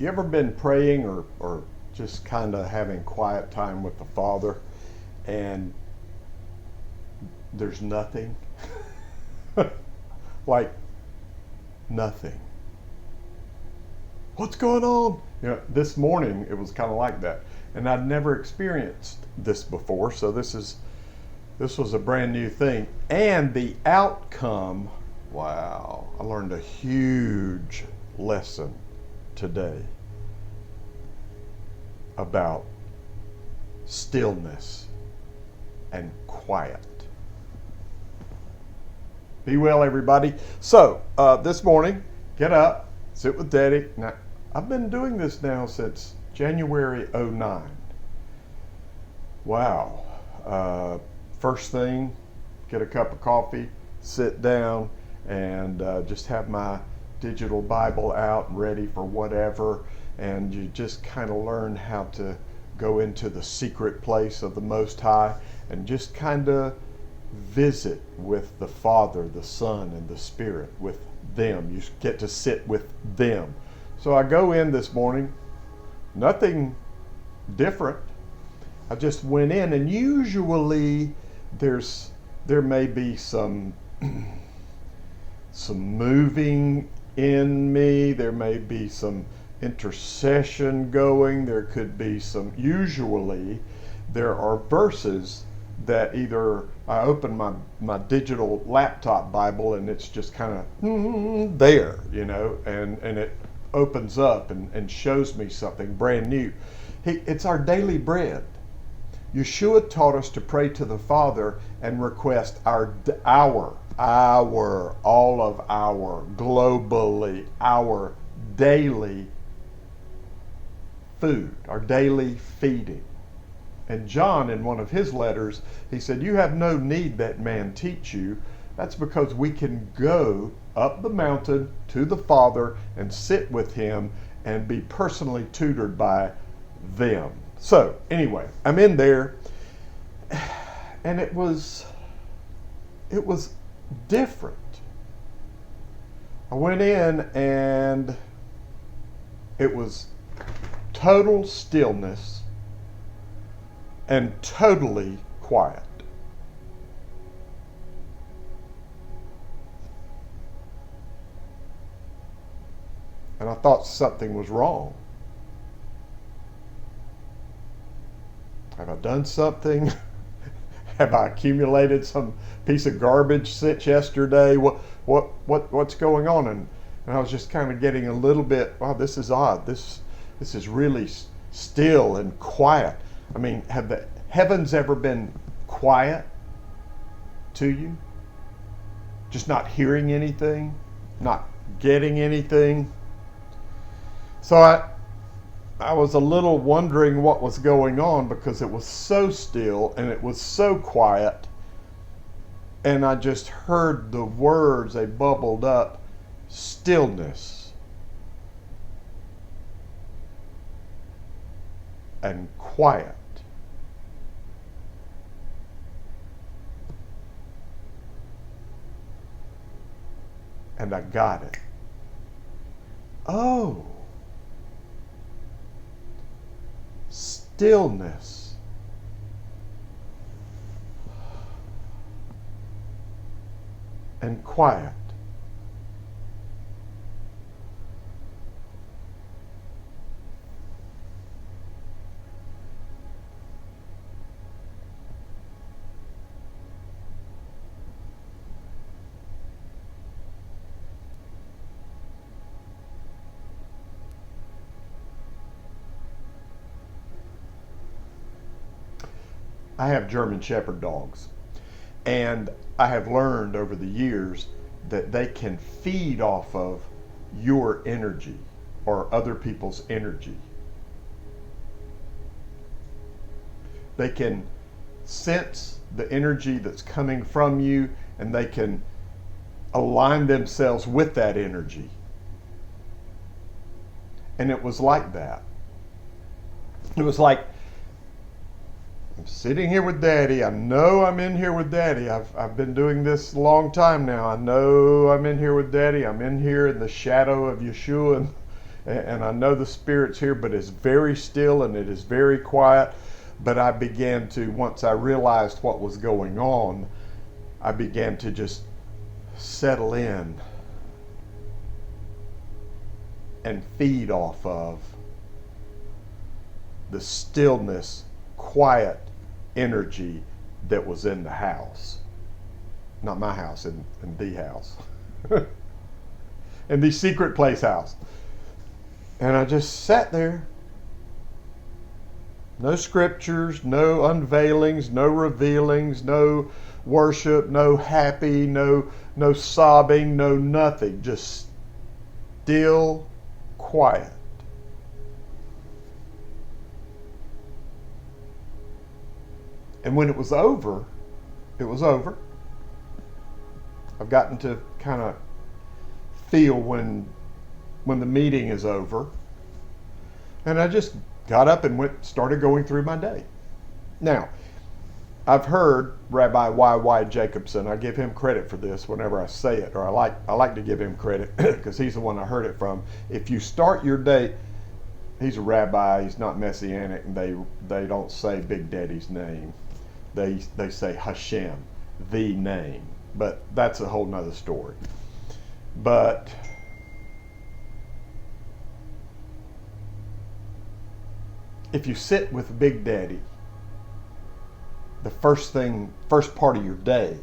You ever been praying or just kind of having quiet time with the Father and there's nothing? Like nothing. What's going on? This morning it was kind of like that. And I'd never experienced this before, so this was a brand new thing. And the outcome, wow, I learned a huge lesson today about stillness and quiet. Be well, everybody. So, this morning, get up, sit with Daddy. Now, I've been doing this now since January '09. Wow. First thing, get a cup of coffee, sit down, and just have my digital Bible out and ready for whatever. And you just kind of learn how to go into the secret place of the Most High and just kind of visit with the Father, the Son, and the Spirit, with them. You get to sit with them. So I go in this morning, nothing different. I just went in, and usually there may be some moving in me. There may be some intercession going. There could be some. Usually, there are verses that either I open my digital laptop Bible and it's just kind of there, and it opens up and shows me something brand new. It's our daily bread. Yeshua taught us to pray to the Father and request all of our, globally, our daily food, our daily feeding. And John, in one of his letters, he said, you have no need that man teach you. That's because we can go up the mountain to the Father and sit with him and be personally tutored by them. So anyway, I'm in there, and it was different. I went in and it was total stillness and totally quiet. And I thought something was wrong. Have I done something? Have I accumulated some piece of garbage since yesterday? What's going on? And I was just kind of getting a little bit, wow, this is odd. This is really still and quiet. I mean, have the heavens ever been quiet to you? Just not hearing anything, not getting anything. So I was a little wondering what was going on because it was so still and it was so quiet. And I just heard the words, they bubbled up, stillness and quiet. And I got it. Oh. Stillness and quiet. I have German Shepherd dogs, and I have learned over the years that they can feed off of your energy or other people's energy. They can sense the energy that's coming from you, and they can align themselves with that energy. And it was like that. It was like, I'm sitting here with Daddy. I know I'm in here with Daddy. I've been doing this a long time now. I know I'm in here with Daddy. I'm in here in the shadow of Yeshua and I know the Spirit's here, but it's very still and it is very quiet. But I began to, once I realized what was going on, I began to just settle in and feed off of the stillness, quiet energy that was in the house. Not my house, in the house. In the secret place house. And I just sat there. No scriptures, no unveilings, no revealings, no worship, no happy, no sobbing, no nothing. Just still quiet. And when it was over, it was over. I've gotten to kind of feel when the meeting is over. And I just got up and started going through my day. Now, I've heard Rabbi Y.Y. Jacobson. I give him credit for this whenever I say it, or I like to give him credit because he's the one I heard it from. If you start your day, he's a rabbi, he's not messianic, and they don't say Big Daddy's name. They say Hashem, the name. But that's a whole nother story. But if you sit with Big Daddy, the first part of your day,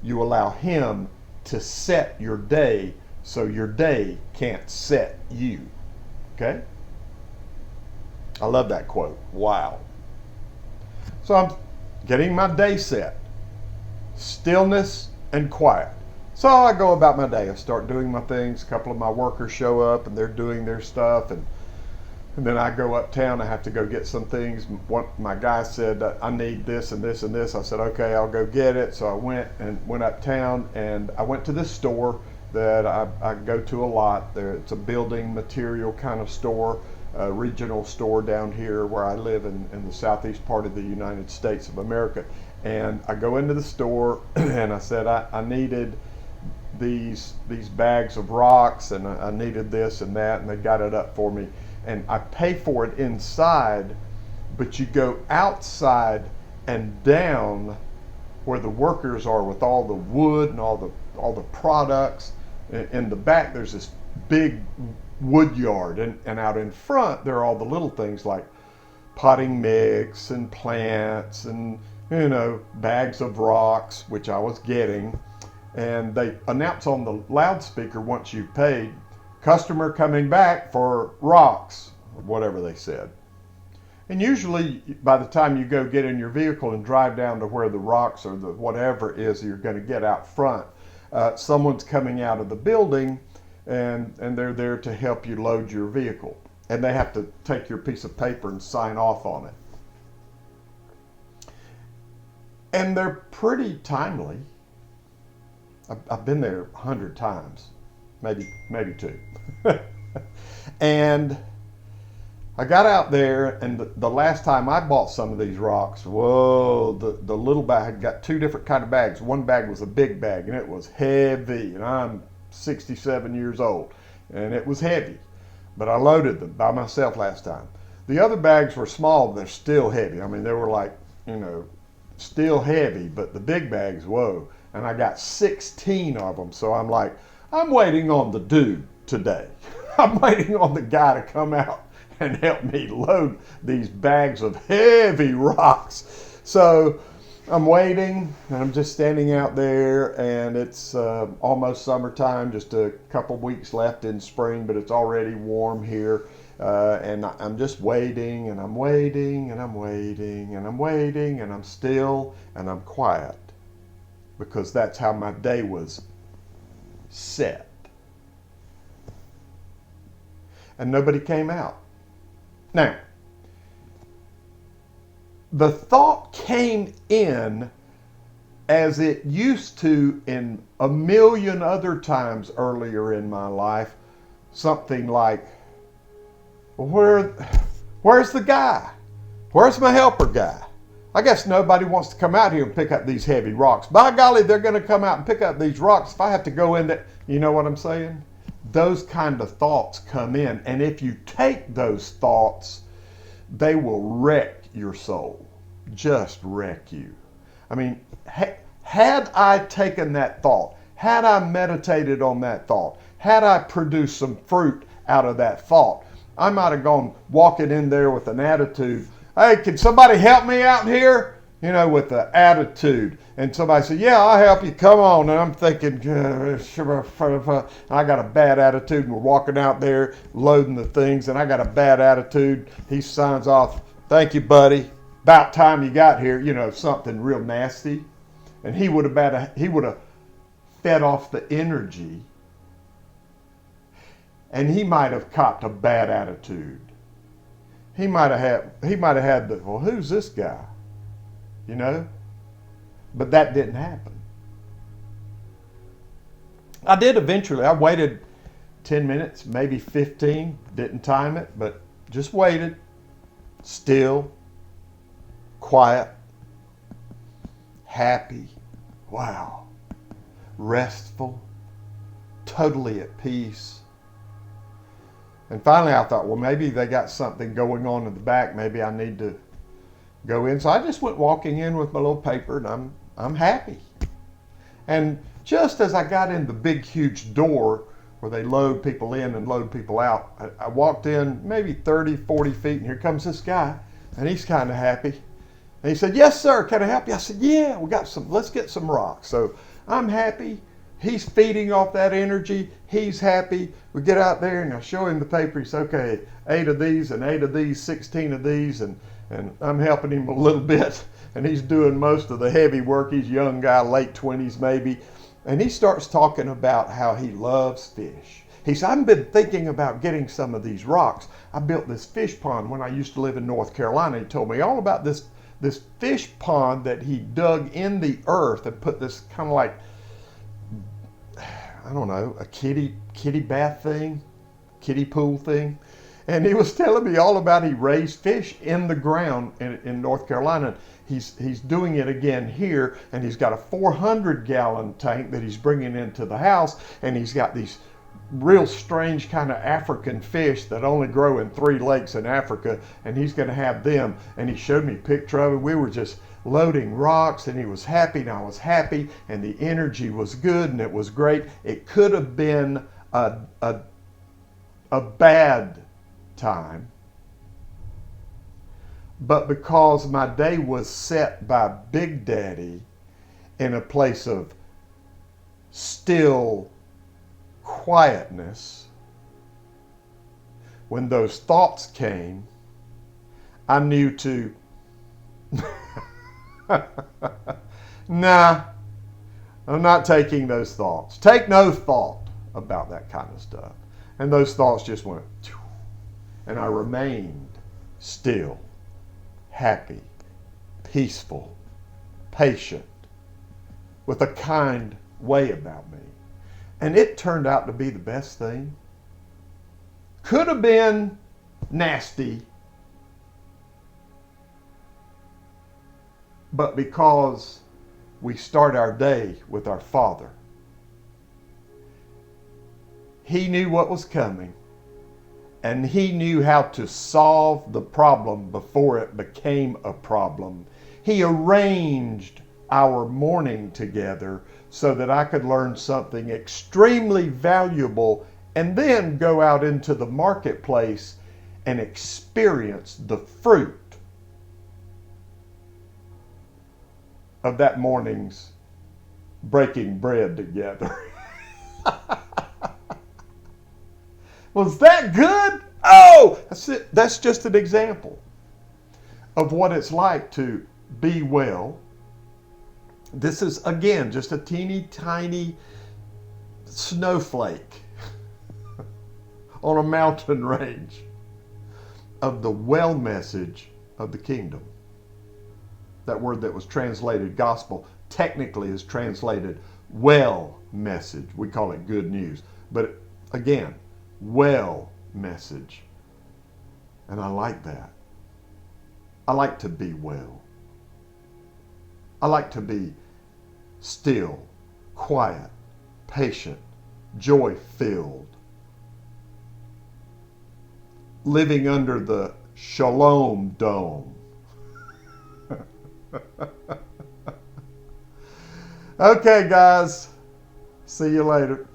you allow him to set your day so your day can't set you. Okay? I love that quote. Wow. So I'm getting my day set. Stillness and quiet. So I go about my day. I start doing my things. A couple of my workers show up and they're doing their stuff, and then I go uptown. I have to go get some things. My guy said, I need this and this and this. I said, okay, I'll go get it. So I went uptown, and I went to this store that I go to a lot. It's a building material kind of store, a regional store down here where I live in the southeast part of the United States of America. And I go into the store and I said I needed these bags of rocks, and I needed this and that, and they got it up for me. And I pay for it inside, but you go outside and down where the workers are with all the wood and all the products. In the back there's this big wood yard, and out in front there are all the little things like potting mix and plants and bags of rocks, which I was getting. And they announce on the loudspeaker, once you've paid, customer coming back for rocks, or whatever they said. And usually by the time you go get in your vehicle and drive down to where the rocks or the whatever is you're going to get out front, someone's coming out of the building and they're there to help you load your vehicle. And they have to take your piece of paper and sign off on it. And they're pretty timely. I've been there 100 times, maybe 2. And I got out there, and the last time I bought some of these rocks, whoa, the little bag, I got 2 different kind of bags. One bag was a big bag, and it was heavy, and I'm 67 years old, and it was heavy. But I loaded them by myself last time. The other bags were small, but they're still heavy. I mean, they were like, still heavy, but the big bags, whoa. And I got 16 of them, so I'm like, I'm waiting on the dude today. I'm waiting on the guy to come out and help me load these bags of heavy rocks. So I'm waiting, and I'm just standing out there, and it's almost summertime, just a couple weeks left in spring, but it's already warm here. And I'm just waiting, and I'm waiting, and I'm waiting, and I'm waiting, and I'm still, and I'm quiet. Because that's how my day was set. And nobody came out. Now, the thought came in as it used to in a million other times earlier in my life, something like, where's the guy? Where's my helper guy? I guess nobody wants to come out here and pick up these heavy rocks. By golly, they're going to come out and pick up these rocks if I have to go in there. You know what I'm saying? those kind of thoughts come in. And if you take those thoughts, they will wreck your soul. Just wreck you. I mean, had I taken that thought, had I meditated on that thought, had I produced some fruit out of that thought, I might have gone walking in there with an attitude. Hey, can somebody help me out here? You know, with the attitude. And somebody said, yeah, I'll help you. Come on. And I'm thinking, I got a bad attitude. And we're walking out there loading the things, and I got a bad attitude. He signs off, thank you, buddy. About time you got here. You know, something real nasty. And he would have fed off the energy. And he might have copped a bad attitude. He might have had the, well, who's this guy? You know? But that didn't happen. I did eventually. I waited 10 minutes, maybe 15. Didn't time it, but just waited. Still, quiet, happy, wow, restful, totally at peace. And finally I thought, well, maybe they got something going on in the back. Maybe I need to go in. So I just went walking in with my little paper, and I'm happy. And just as I got in the big, huge door where they load people in and load people out, I walked in maybe 30, 40 feet, and here comes this guy, and he's kind of happy. And he said, yes, sir, can I help you? I said, yeah, let's get some rocks. So I'm happy. He's feeding off that energy. He's happy. We get out there, and I show him the paper. He said, okay, 8 of these and 8 of these, 16 of these, and I'm helping him a little bit, and he's doing most of the heavy work. He's a young guy, late 20s maybe, and he starts talking about how he loves fish. He said, I've been thinking about getting some of these rocks. I built this fish pond when I used to live in North Carolina. He told me all about this fish pond that he dug in the earth and put this kind of like, I don't know, a kiddie bath thing, kiddie pool thing. And he was telling me all about he raised fish in the ground in North Carolina. He's doing it again here, and he's got a 400-gallon tank that he's bringing into the house, and he's got these real strange kind of African fish that only grow in 3 lakes in Africa, and he's going to have them. And he showed me a picture of it. We were just loading rocks, and he was happy, and I was happy, and the energy was good, and it was great. It could have been a bad time, but because my day was set by Big Daddy in a place of still quietness, when those thoughts came, I knew to nah, I'm not taking those thoughts. Take no thought about that kind of stuff. And those thoughts just went, and I remained still, happy, peaceful, patient, with a kind way about me. And it turned out to be the best thing. Could have been nasty, but because we start our day with our Father, He knew what was coming, and He knew how to solve the problem before it became a problem. He arranged our morning together so that I could learn something extremely valuable and then go out into the marketplace and experience the fruit of that morning's breaking bread together. Was that good? Oh, that's it. That's just an example of what it's like to be well. This is, again, just a teeny tiny snowflake on a mountain range of the well message of the kingdom. That word that was translated gospel technically is translated well message. We call it good news. But again, well message. And I like that. I like to be well. I like to be still, quiet, patient, joy-filled, living under the Shalom Dome. Okay, guys. See you later.